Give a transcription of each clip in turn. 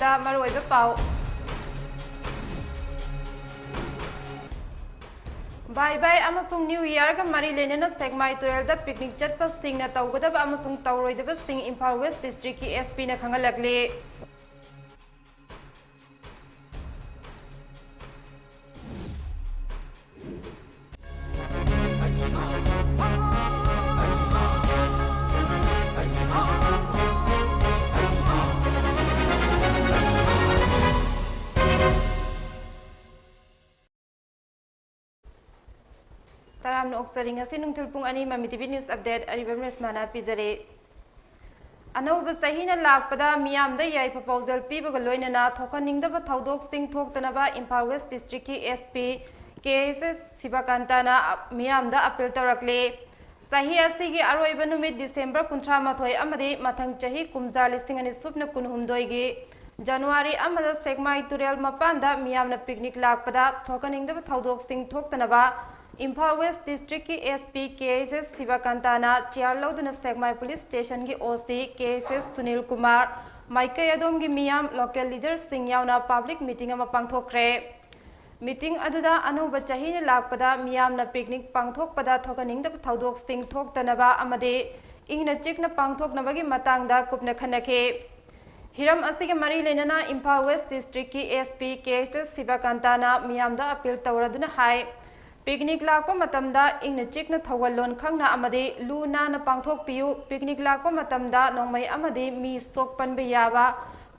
ꯑꯍꯥꯟꯕꯗ ꯃꯔꯨꯑꯣꯏꯕ ꯄꯥꯎ ꯕꯥꯏ ꯕꯥꯏ ꯑꯃꯁꯨꯡ ꯅ꯭ꯌꯨ ꯏꯌꯔꯒ ꯃꯔꯤ ꯂꯩꯅꯅ ꯁꯦꯛꯃꯥꯏ ꯇꯨꯔꯦꯜꯗ ꯄꯤꯛꯅꯤꯛ ꯆꯠꯄꯁꯤꯡꯅ ꯇꯧꯒꯗꯕ ꯑꯃꯁꯨꯡ ꯇꯧꯔꯣꯏꯗꯕꯁꯤꯡ ꯏꯝꯐꯥꯜ ꯋꯦꯁ ꯗꯤꯁꯇ꯭ꯔꯤꯛꯀꯤ ꯑꯦꯁꯄꯤꯅ ꯈꯪꯍꯜꯂꯛꯂꯤ तराम ओक्सरी ngasi nungthil pung ani mami tv news update aribam resmana pizare anauba sahina lakpada miyamda yai proposal pibaga loinana thokaningdaba thaudok sing thoktanaba Imphal West District ki SP KSS Sibakantana miyamda appeal tawrakle sahi asigi aroiba numit December 38 amadi mathang chahi kumja lising ani subna kunhumdoi gi January amada Sekmai Turel mapanda miyamna picnic lakpada thokaningdaba thaudok sing thoktanaba Imphal West District की SP KSS Sibakantana Chiarlauduna Sekmai Police Station की OC KSS Sunil Kumar Maike Yadom की मियाम local leaders Singh यावना public meeting अमा पांगथोक्रे meeting अदुदा Anubha चाहिने लाकपदा मियाम न picnic पांगथोकपदा थोकनिंगदा थौदोक Singh थोकतनबा अमदे इंगना चिकना पांगथोकनबगी मतंगदा कुपना खनखे Hiram असिगे मरी लेनना Imphal West District की SP KSS Sibakantana मियामदा appeal तौरदुना हाय picnic लाको मतमदा इंगना चिकना थौगलोन खंगना अमदे लूना न पांगथोक पियु पिकनिक लाको मतमदा नोंमै अमदे मी सोक पनबे याबा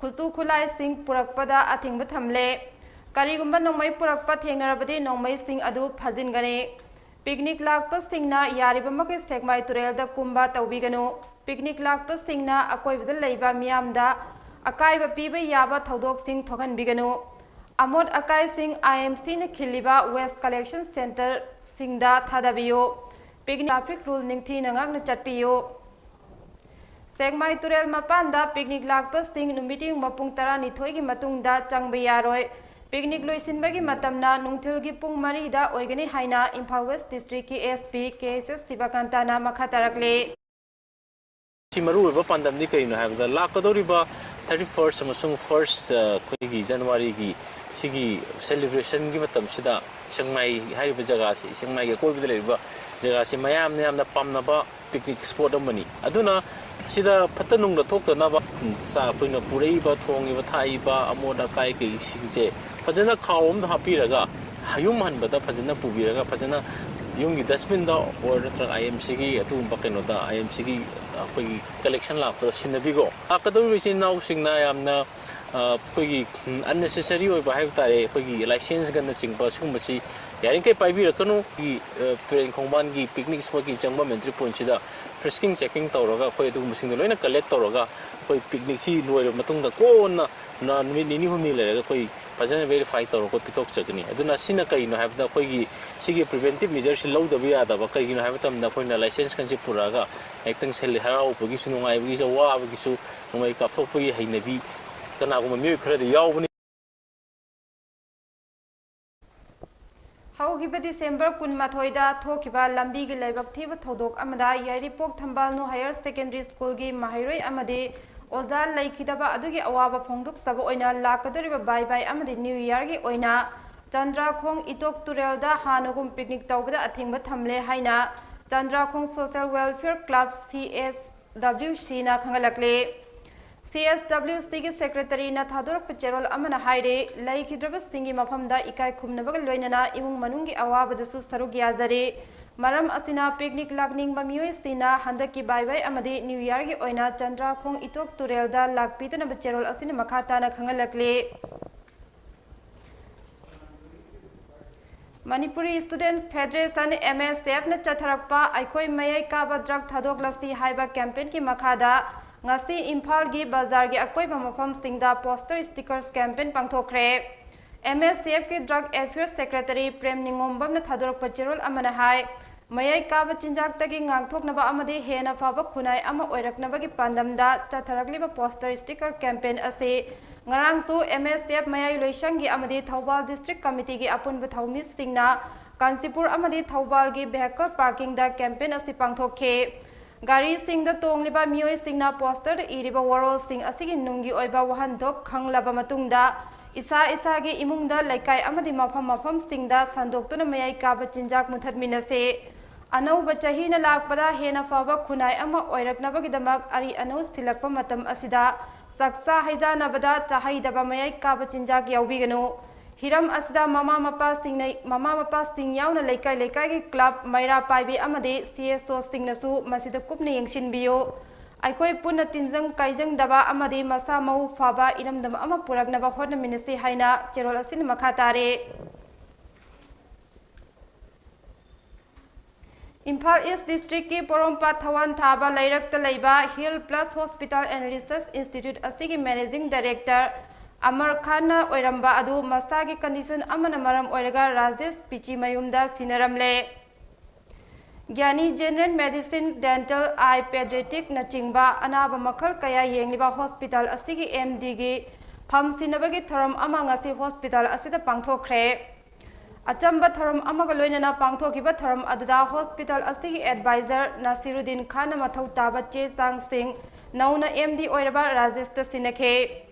खुसु खुलाई सिंह पुरकपदा अथिंग थमले करीगुंबा नोंमै पुरकपा थेंगनरबदे नोंमै सिंह अदु फजिनगने पिकनिक लाकपा सिंहना यारिबमके सेकमाई तुरेलदा कुंबा तौबिगनो पिकनिक लाकपा सिंहना अकोइबदा लैबा मियामदा अकाइबा पीबे याबा थौदोक सिंह थोगनबिगनो अमोद अकाई सिंह IMC ने खिलिबा वेस्ट कलेक्शन सेंटर सिंहदा थादाबियो पिकनिक ट्रैफिक रूल निंगथी नंगाक न चटपियो सेगमाई तुरेल मपानदा पिकनिक लाकपा सिंह नुमिटिंग मपुंग 12 की मतुंगदा चंगबे यारोय पिकनिक लोइसिनबगी मतमना नुंगथिलगी पुंग 3 दा ओइगनी हाइना Imphal West District की SP KSS Sibakantana मखा तरकले मरुब पांडमनी करिनो हाबदा लाकदोरिबा 31st अमसुंग 1st खोइगी जनवरी की सिगी सेलिब्रेशन की मतम सिदा चंगमाई हाइब जगह से चंगमाई के कोई भी लेबा जगह से मयाम ने हमना पामनबा पिकनिक स्पॉट अमनी अदुना सिदा फतनुंग द थोकतनबा सा पुइना पुरैबा थोंगिबा थाइबा अमोदा काई के सिंजे फजना खावम द हापिरगा हयुम हनबदा फजना पुबिरगा फजना युंगी डस्टबिन दा और नत्र IMC की अतुम बकेनो दा IMC की कोई कलेक्शन लाप सिनबिगो आकदो विचिन नाउ सिंगना यामना कोई अननेसेसरी होइबा हाइब तारे कोई लाइसेंस गन चिंगबा सुमसी यारिंके पाइबिरकनो की ट्रेन खोंबान की पिकनिक स्पॉट की चंगबा मेंट्री पॉइंट सिदा फ्रिस्किंग चेकिंग तौरगा कोई अदु मसिंग लोइना कलेक्ट तौरगा कोई पिकनिक सी लोइर मतुंग दा कोना ना नुमि निनी हुमनि लेरगा कोई फजन वेरीफाई तौर को पिथोक चगनी अदुना सिना कइनो हाइबदा कोई सिगी प्रिवेंटिव मेजर से लौदबि यादबा कइनो हाइब तमना कोइना लाइसेंस कंसि पुरागा एकदम सेल हराउबगी सुनुंगाइबगी जवाबगी सु नुमै कापथोकपगी हैनबी कनागुम मिय खरदि यावबनि हौगिबा डिसेंबर 12 दा थोखिबा लंबी की लेबक थीब थौदोक अमदा यारिपोक थंबालनो हायर सेकेंडरी स्कूल की माहिरोय अमदे ओजा लैखिदबा अदुगी अवाबा फोंदुक सब ओइना लाकदरिबा बाय बाय अमदे न्यू ईयर की ओइना चंद्राखोंग इतोक तुरेलदा हानगुम पिकनिक तौबदा अथिंगबा थमले हाइना चंद्राखोंग सोशल वेलफेयर क्लब CSWC ना खंगलकले CSWC की सेक्रेटरी ना थादोरक चेरोल अमना हाइरे लैखिद्रबा सिंगी मफमदा इकाय खुमनबग लोइनना इमुंग मनुंगी अवाबदसु सरुग याजरे मरम असिना पिकनिक लाकनिंग बमियोय सिना हंदक की बाय बाय अमदे न्यू ईयर की ओइना चंद्राखोंग इतोक तुरेलदा लाकपीतनब चेरोल असिना मखाताना खंगलकले मणिपुरी स्टूडेंट्स फेडरेशन MSF न चथरकपा अखोय मयै काबा ड्रग थादोकलसी हाइबा कैंपेन की मखादा ngasi Imphal gi bazar gi akoiba mafam singda poster stickers campaign pangthokre MSF ki drug affairs secretary Prem Ningombam na thadorok pachirol amana hai mayai kaba chinjak tagi ngangthoknaba amadi hena faba khunai ama oiraknaba gi pandamda chatharakliba poster sticker campaign ase ngarang su MSF mayai loisang gi amadi Thoubal district committee gi apunba thaumi singna Kansipur amadi Thoubal gi vehicle parking da campaign ase pangthokhe Gari sing the tongliba mioi singna poster iriba world sing asigi nungi oiba wahandok khanglaba matungda isa isagi imungda laikai amadi mafam singda sandoktuna mayai kaba chinjak muthatminase anauba chahina lakpada hena faba khunai ama oiraknabagidamak ari anau silakpa matam asida saksa haijanabada chahaidaba mayai kaba chinjak yaubigano Hiram asida mama mapa sing yauna laikai gi club maira paibi amade CSO singnasu masida kupna yengshin biyo aikoi punna tinjang kaijang daba amade masa mau faba iramdam ama puraknaba hotna minasi haina cherol asin makha tare Imphal East District ki Porompa Thawan Thaba Lairakta Laiba Hill Plus Hospital and Research Institute asigi Managing Director Amar Khan oiramba adu masagi condition amana maram oiraga Rajesh Pichi mayumda sinaramle Gyani General Medicine Dental Eye Pediatric nachingba anaba makhal kaya yengliba hospital asigi MD gi pham sinabagi thoram ama ngasi hospital asida pangthokre Achamba thoram amaga loinana pangthokiba thoram aduda hospital asigi advisor Nasiruddin Khan mathau taba che sang sing nauna MD oiraba Rajesh ta sinake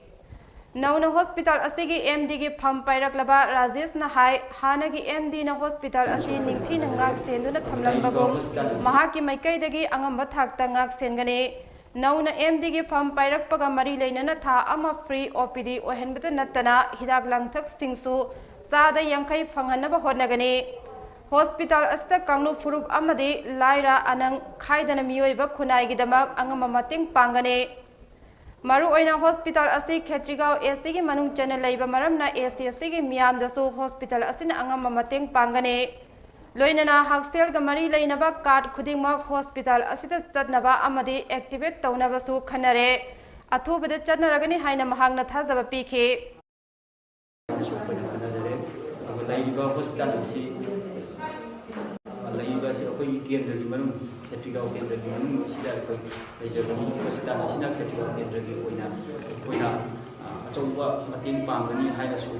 Nauna hospital asigi MD gi pham pairaklaba Rajesh na hai hanagi MD na hospital asi ningthi na ngak senduna thamlambagum mahaki maikai dagi angamba thakta ngak sengane nauna MD gi pham pairakpaga mari leinana tha ama free OPD ohenbata natana hidak langthak singsu sada yangkai phanghanaba hodnagane hospital asta kanglu furup amadi laira anang khaidana miyoiba khunai gi damak angama mating pangane Maru oina hospital asi Khetrigao AC gi manung channel laiba maramna AC gi miam dasu hospital asina angam mamateng pangane loinana haksel ga mari leinaba card khudingmak hospital asida chatnaba amadi activate taunaba su khanare athubada chatnaragani haina mahangna thajaba pikhe hospital asi laiba si akoi kendra gi manung Khetrigao kendra gi manung sida akoi leijabani hospital asina Khetrigao kendra gi oina achouba mating pangani haina su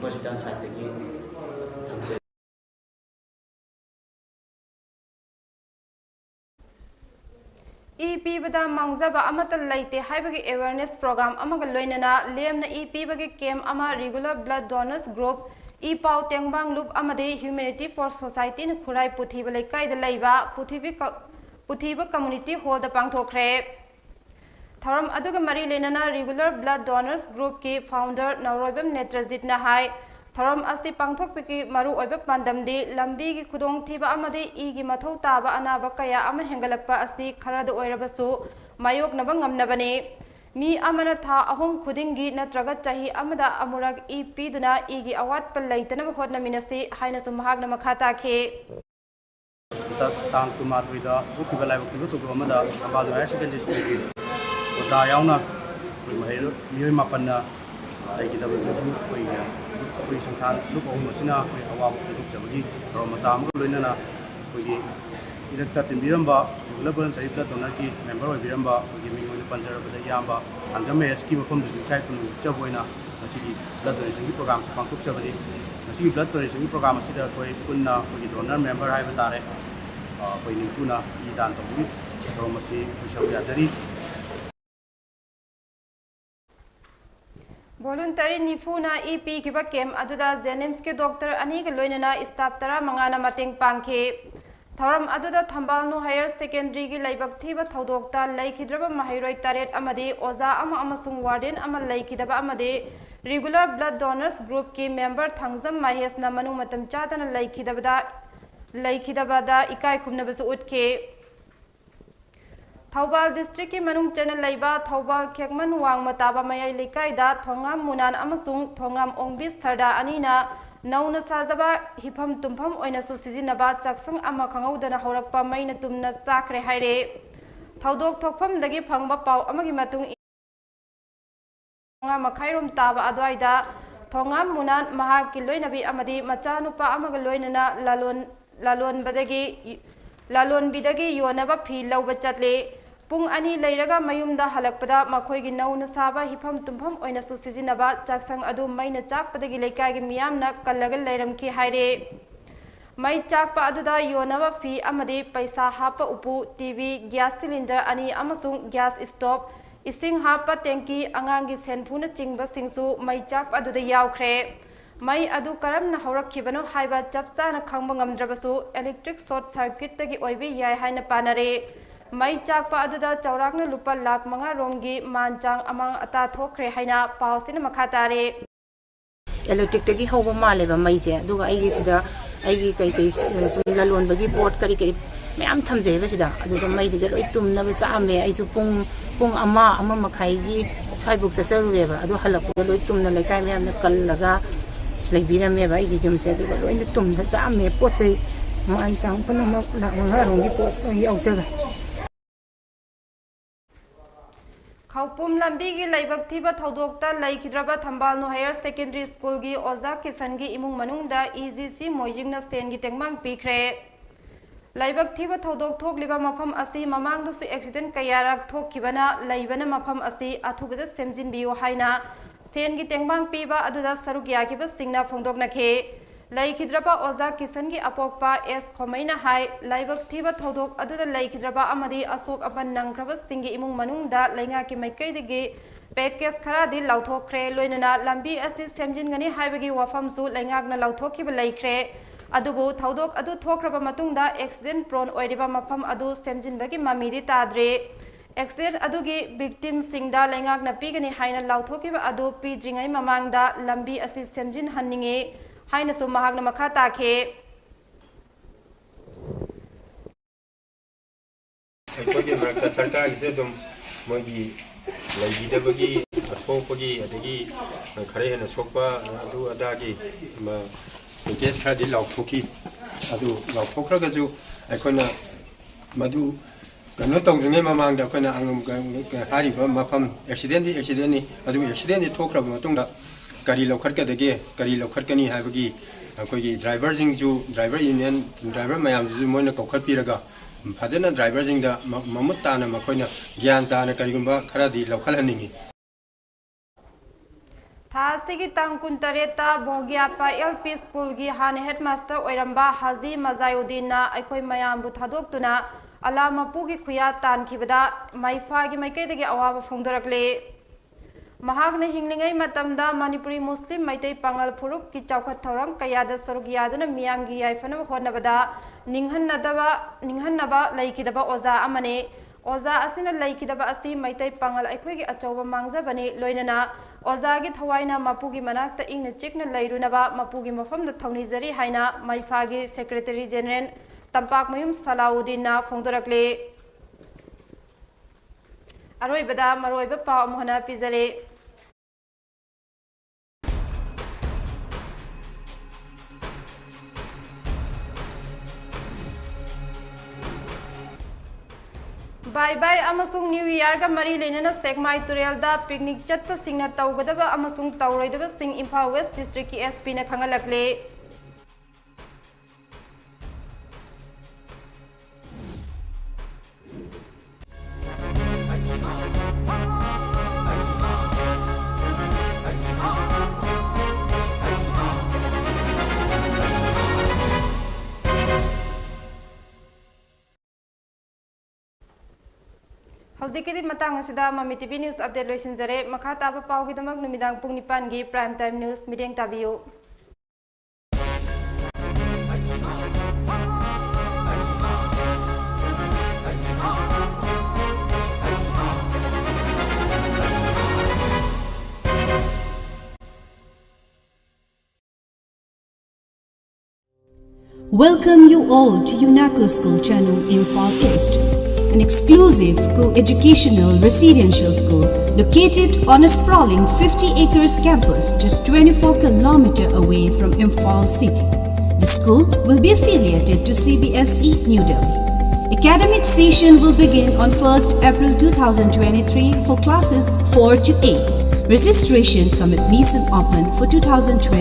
hospital site gi thamse EP bada mangjaba amata laite haibagi awareness program amaga loinana lemna EP bagi camp ama regular blood donors group E pau tengbang loop amade humanity for society na khurai puthiba laikai da laiba puthiba community hall da pangthokre tharam aduga mari lenana regular blood donors group ki founder Naroibam Netrajit na hai tharam asi pangthokpiki maru oiba pandamdi lambi gi khudong thiba amade e gi mathau taba anaba kaya ama hengalakpa asi kharada oirabasu mayok naba ngamnabani Mi amana tha ahom khudingi natraga chahi amada amurak EP duna igi award palaitana hotna minasi haina sumhagna makhata khe tang tuma tuida ukiba lai ukiba tu amada abadu higher secondary school oza yauna mahero mioi mapanna ai ki dabu su koi sangthan lu ko masina koi awam ku jabagi ro macha am loinana koi Director Timbiramba, Global Tarifla Donaki, member of Biramba, giving the Panzer of the Yamba, and the Mayor scheme from the Kaitun, Chabuena, the city blood donation programs, Pankuk Savadi, the city blood donation program, Sida Koi Puna, with the donor member Ivatare, Koin Funa, Idan Tobi, Romasi, Vishaviazari. Voluntary Nifuna EP Kiba Kem, Aduda Zenemski Doctor Anika Loinana, Istaptara Mangana Mating Panke. Thoram aduda Thambal no higher secondary gi laibak thiba thodokta laikhidraba mahairoi taret amadi oza ama amasung warden ama laikhidaba amadi regular blood donors group ki member thangjam mahesh na manu matam chadana laikhidabada ikai khumnabasu utke Thaubal district ki manung channel laiba Thaubal khekman wang mataba mayai lekai da thongam munan amasung thongam ongbis sarda anina Nauna Sajaba Hipam Tumpam oina su sizinaba chaksang ama khangaudana horakpa maina tumna sakre haire thaudok thokpham dagi phangba pau amagi matung nga makhairom taba adwaida thongam munan mahaki loinabi amadi machanupa amaga loinana lalon bidagi yonaba phi lawba chatle Pung ani leiraga mayumda halakpada makhoigi nauna saba hipam tumpham oina su sizinaba chaksang adu maina chakpadagi leikai gi miyamna kallagal leiramki haire mai chakpa aduda yonaba fi amadi paisa hapa upu TV gas cylinder ani amasung gas stove ising hapa tanki angangi senphuna chingba singsu mai chakpa aduda yawkhre mai adu karamna hawrakhibano haiba chapchana khangba ngamdrabasu electric short circuit tagi oibi yai haina panare mai chakpa aduda chaurakna lupa lakh 5 romgi manchang amang ata thokre haina pawsina makhatare electric tagi hawba maleba mai se aduga aigi sida aigi kai kai lalon bagi board kari kari mayam thamje ba sida aduga mai diga loi tumna ba saame aisu pung ama makhai gi saibuk sa charure ba adu halakku loi tumna lekai mayam na kallaga leibira me ba aigi jum se aduga loi tumna saame potsai man sang panama la nga rongi pot yausaga Khaupum lambi gi laibak thiba thodokta laikhidraba Thambal no higher secondary school gi oza kisan gi imung manungda EGC moijingna sen gi tengmang pikre laibak thiba thodok thokliba mafam asi mamang su accident kayarak thokkibana laibana mafam asi athubada semjin biyo haina sen gi tengmang piba aduda saruk yakiba singna phongdoknakhe laikhidraba oza kisan gi apokpa S khomaina hai laibak thiba thodok aduda laikhidraba amadi asok apan nangkraba singi imung manungda lainga ki maikai digi package khara di lauthokre loinana lambi asi semjin gani haibagi wafam su laingakna lauthokhiba laikre adubu thodok adu thokraba matungda accident prone oiriba mafam adu semjin bagi mamidi tadre accident adugi victim singda laingakna pigani haina lauthokhiba adu pidringai mamangda lambi asi semjin hanninge haina su mahagna makha takhe ꯑꯩꯈꯣꯏꯒꯤ ꯃꯔꯛꯇ ꯁꯔꯀꯥꯔꯒꯤꯁꯨ ꯑꯗꯨꯝ ꯃꯣꯏꯒꯤ ꯂꯩꯕꯤꯗꯕꯒꯤ ꯑꯁꯣꯛꯄꯒꯤ ꯑꯗꯒꯤ ꯈꯔ ꯍꯦꯟꯅ ꯁꯣꯛꯄ ꯑꯗꯨ ꯑꯗꯥꯒꯤ ꯄꯦꯀꯦꯖ ꯈꯔꯗꯤ ꯂꯥꯎꯊꯣꯛꯈꯤ ꯑꯗꯨ ꯂꯥꯎꯊꯣꯛꯈ꯭ꯔꯒꯁꯨ ꯑꯩꯈꯣꯏꯅ ꯃꯗꯨ ꯀꯩꯅꯣ ꯇꯧꯗ꯭ꯔꯤꯉꯩ ꯃꯃꯥꯡꯗ ꯑꯩꯈꯣꯏꯅ ꯍꯥꯏꯔꯤꯕ ꯃꯐꯝ ꯑꯦꯛꯁꯤꯗꯦꯟꯅꯤ ꯑꯗꯨ ꯑꯦꯛꯁꯤꯗꯦꯟꯗꯤ ꯊꯣꯛꯈ꯭ꯔꯕ ꯃꯇꯨꯡꯗ ꯀꯔꯤ ꯂꯧꯈꯠꯀꯗꯒꯦ ꯀꯔꯤ ꯂꯧꯈꯠꯀꯅꯤ ꯍꯥꯏꯕꯒꯤ ꯑꯩꯈꯣꯏꯒꯤ ꯗ꯭ꯔꯥꯏꯚꯔꯁꯤꯡꯁꯨ ꯗ꯭ꯔꯥꯏꯚꯔ ꯌꯨꯅꯤꯌꯟ ꯗ꯭ꯔꯥꯏꯚꯔ ꯃꯌꯥꯝꯁꯤꯁꯨ ꯃꯣꯏꯅ ꯀꯧꯈꯠꯄꯤꯔꯒ ꯐꯖꯅ ꯗ꯭ꯔꯥꯏꯚꯔꯁꯤꯡꯗ ꯃꯃꯨꯠ ꯇꯥꯅ ꯃꯈꯣꯏꯅ ꯒ꯭ꯌꯥꯟ ꯇꯥꯅ ꯀꯔꯤꯒꯨꯝꯕ ꯈꯔꯗꯤ ꯂꯧꯈꯠꯍꯟꯅꯤꯡꯉꯤ ꯊꯥꯁꯤꯒꯤ ꯇꯥꯡ 18ꯇ ꯕꯣꯒꯤꯌꯥꯄꯥ LP ꯁ꯭ꯀꯨꯜꯒꯤ ꯍꯥꯟꯅ ꯍꯦꯗꯃꯥꯁꯇꯔ ꯑꯣꯏꯔꯝꯕ ꯍꯥꯖꯤ ꯃꯖꯥꯌꯨꯗꯤꯟꯅ ꯑꯩꯈꯣꯏ ꯃꯌꯥꯝꯕꯨ ꯊꯥꯗꯣꯛꯇꯨꯅ ꯑꯂꯥ ꯃꯄꯨꯒꯤ ꯈꯨꯌꯥ ꯇꯥꯟꯈꯤꯕꯗ ꯃꯩꯐꯥꯒꯤ ꯃꯥꯏꯀꯩꯗꯒꯤ ꯑꯋꯥꯕ ꯐꯣꯡꯗꯣꯔꯛꯂꯦ ꯃꯍꯥꯛꯅ ꯍꯤꯡꯂꯤꯉꯩ ꯃꯇꯝꯗ ꯃꯅꯤꯄꯨꯔꯤ ꯃꯨꯁꯂꯤꯝ ꯃꯩꯇꯩ ꯄꯥꯉꯜ ꯐꯨꯔꯨꯞꯀꯤ ꯆꯥꯎꯈꯠ ꯊꯧꯔꯥꯡ ꯀꯌꯥꯗ ꯁꯔꯨꯛ ꯌꯥꯗꯨꯅ ꯃꯤꯌꯥꯝꯒꯤ ꯌꯥꯏꯐꯅꯕ ꯍꯣꯠꯅꯕꯗ ꯅꯤꯡꯍꯟꯅꯕ ꯂꯩꯈꯤꯗꯕ ꯑꯣꯖꯥ ꯑꯃꯅꯤ ꯑꯣꯖꯥ ꯑꯁꯤꯅ ꯂꯩꯈꯤꯗꯕ ꯑꯁꯤ ꯃꯩꯇꯩ ꯄꯥꯉꯜ ꯑꯩꯈꯣꯏꯒꯤ ꯑꯆꯧꯕ ꯃꯥꯡꯖꯕꯅꯤ ꯂꯣꯏꯅꯅ ꯑꯣꯖꯥꯒꯤ ꯊꯋꯥꯏꯅ ꯃꯄꯨꯒꯤ ꯃꯅꯥꯛꯇ ꯏꯪꯅ ꯆꯤꯛꯅ ꯂꯩꯔꯨꯅꯕ ꯃꯄꯨꯒꯤ ꯃꯐꯝꯗ ꯊꯧꯅꯤꯖꯔꯤ ꯍꯥꯏꯅ ꯃꯩꯐꯥꯒꯤ ꯁꯦꯀ꯭ꯔꯦꯇꯔꯤ ꯖꯦꯅꯔꯦꯜ ꯇꯝꯄꯥꯛꯃꯌꯨꯝ ꯁꯂꯥꯎꯗꯤꯟꯅ ꯐꯣꯡꯗꯣꯔꯛꯂꯦ ꯑꯔꯣꯏꯕꯗ ꯃꯔꯨꯑꯣꯏꯕ ꯄꯥꯎ ꯑꯃꯨꯛ ꯍꯟꯅ ꯄꯤꯖꯔꯦ Bye bye amasung New Year ga mari lenana Sekmai Turelda picnic chatpa singna tawgadaba amasung tawroidaba sing Imphal West District ki SP na khangalakle Hausikidi matang asida Mami TV News update loisinjare makha taba pawgidamak numidang pung 9 gi prime time news mideng tabiyo Welcome you all to UNACO School Channel Imphal East, an exclusive co-educational residential school located on a sprawling 50 acres campus just 24 km away from Imphal city. The school will be affiliated to CBSE New Delhi. Academic session will begin on 1st April 2023 for classes 4 to 8. Registration commit open for 2020.